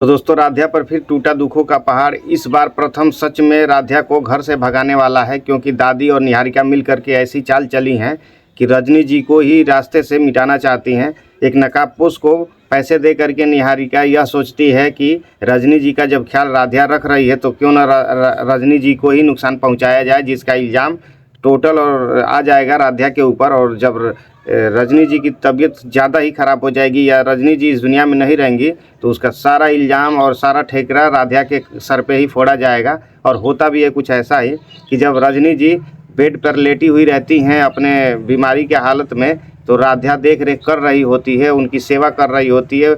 तो दोस्तों, राध्या पर फिर टूटा दुखों का पहाड़। इस बार प्रथम सच में राध्या को घर से भगाने वाला है, क्योंकि दादी और निहारिका मिल करके ऐसी चाल चली हैं कि रजनी जी को ही रास्ते से मिटाना चाहती हैं। एक नकाबपोश को पैसे दे करके निहारिका यह सोचती है कि रजनी जी का जब ख्याल राध्या रख रही है तो क्यों न रजनी जी को ही नुकसान पहुंचाया जाए, जिसका इल्ज़ाम टोटल और आ जाएगा राध्या के ऊपर। और जब रजनी जी की तबीयत ज़्यादा ही ख़राब हो जाएगी या रजनी जी इस दुनिया में नहीं रहेंगी तो उसका सारा इल्ज़ाम और सारा ठेकरा राध्या के सर पे ही फोड़ा जाएगा। और होता भी है कुछ ऐसा ही कि जब रजनी जी बेड पर लेटी हुई रहती हैं अपने बीमारी के हालत में, तो राध्या देख रेख कर रही होती है, उनकी सेवा कर रही होती है,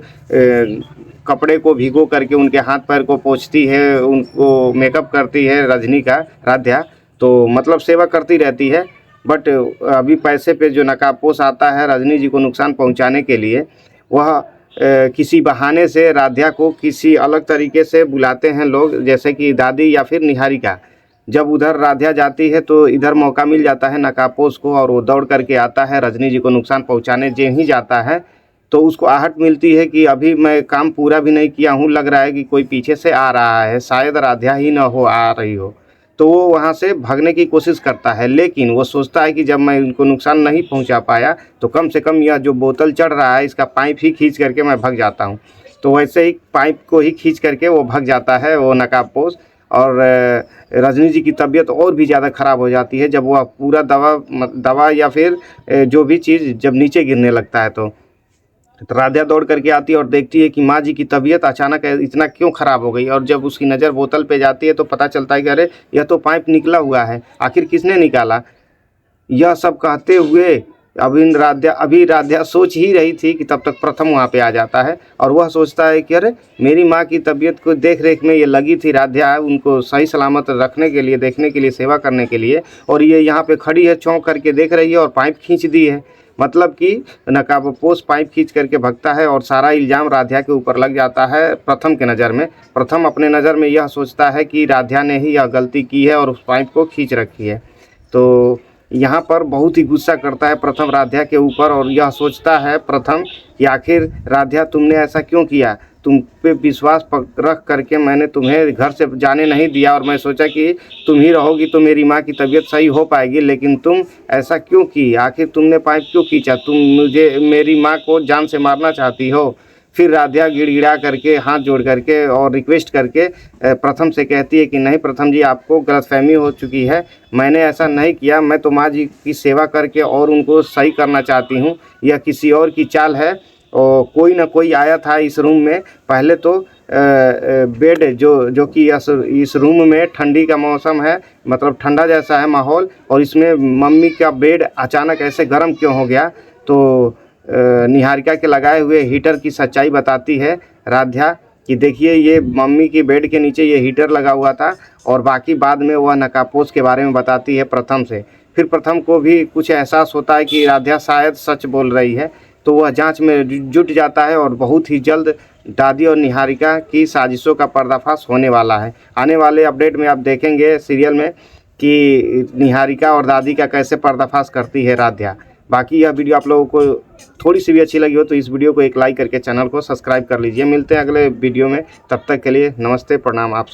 कपड़े को भिगो करके उनके हाथ पैर को पोंछती है, उनको मेकअप करती है रजनी का राध्या, तो मतलब सेवा करती रहती है। बट अभी पैसे पे जो नकाबपोश आता है रजनी जी को नुकसान पहुंचाने के लिए, वह किसी बहाने से राध्या को किसी अलग तरीके से बुलाते हैं लोग, जैसे कि दादी या फिर निहारिका। जब उधर राध्या जाती है तो इधर मौका मिल जाता है नकाबपोश को, और वो दौड़ करके आता है रजनी जी को नुकसान पहुंचाने। जो ही जाता है तो उसको आहट मिलती है कि अभी मैं काम पूरा भी नहीं किया हूँ, लग रहा है कि कोई पीछे से आ रहा है, शायद राध्या ही ना हो आ रही हो। तो वो वहाँ से भागने की कोशिश करता है, लेकिन वो सोचता है कि जब मैं इनको नुकसान नहीं पहुँचा पाया तो कम से कम यह जो बोतल चढ़ रहा है इसका पाइप ही खींच करके मैं भाग जाता हूँ। तो वैसे ही पाइप को ही खींच करके वो भाग जाता है वो नकाबपोश। और रजनी जी की तबीयत और भी ज़्यादा ख़राब हो जाती है जब वह पूरा दवा या फिर जो भी चीज़ जब नीचे गिरने लगता है। तो राध्या दौड़ करके आती है और देखती है कि माँ जी की तबीयत अचानक इतना क्यों ख़राब हो गई। और जब उसकी नज़र बोतल पे जाती है तो पता चलता है कि अरे यह तो पाइप निकला हुआ है, आखिर किसने निकाला। यह सब कहते हुए अभी राध्या सोच ही रही थी कि तब तक प्रथम वहाँ पे आ जाता है और वह सोचता है कि अरे मेरी माँ की तबीयत को देख रेख में ये लगी थी राध्या, उनको सही सलामत रखने के लिए, देखने के लिए, सेवा करने के लिए, और ये यहाँ पे खड़ी है, चौंक करके देख रही है और पाइप खींच दी है। मतलब कि नकाबपोश पाइप खींच करके भगता है और सारा इल्ज़ाम राध्या के ऊपर लग जाता है प्रथम के नज़र में। प्रथम अपने नज़र में यह सोचता है कि राध्या ने ही यह गलती की है और उस पाइप को खींच रखी है। तो यहाँ पर बहुत ही गुस्सा करता है प्रथम राध्या के ऊपर, और यह सोचता है प्रथम कि आखिर राध्या तुमने ऐसा क्यों किया, तुम पे विश्वास रख करके मैंने तुम्हें घर से जाने नहीं दिया और मैं सोचा कि तुम ही रहोगी तो मेरी माँ की तबीयत सही हो पाएगी, लेकिन तुम ऐसा क्यों की, आखिर तुमने पाइप क्यों खींचा, तुम मेरी माँ को जान से मारना चाहती हो। फिर राध्या गिड़गिड़ा करके हाथ जोड़ करके और रिक्वेस्ट करके प्रथम से कहती है कि नहीं प्रथम जी, आपको गलतफहमी हो चुकी है, मैंने ऐसा नहीं किया, मैं तो माँ जी की सेवा करके और उनको सही करना चाहती हूँ, यह किसी और की चाल है। और कोई ना कोई आया था इस रूम में, पहले तो बेड जो कि इस रूम में ठंडी का मौसम है, मतलब ठंडा जैसा है माहौल, और इसमें मम्मी का बेड अचानक ऐसे गर्म क्यों हो गया। तो निहारिका के लगाए हुए हीटर की सच्चाई बताती है राध्या कि देखिए ये मम्मी की बेड के नीचे ये हीटर लगा हुआ था, और बाकी बाद में वह नकाबपोश के बारे में बताती है प्रथम से। फिर प्रथम को भी कुछ एहसास होता है कि राध्या शायद सच बोल रही है, तो वह जांच में जुट जाता है और बहुत ही जल्द दादी और निहारिका की साजिशों का पर्दाफाश होने वाला है। आने वाले अपडेट में आप देखेंगे सीरियल में कि निहारिका और दादी का कैसे पर्दाफाश करती है राध्या। बाकी यह वीडियो आप लोगों को थोड़ी सी भी अच्छी लगी हो तो इस वीडियो को एक लाइक करके चैनल को सब्सक्राइब कर लीजिए। मिलते हैं अगले वीडियो में, तब तक के लिए नमस्ते, प्रणाम आप सब।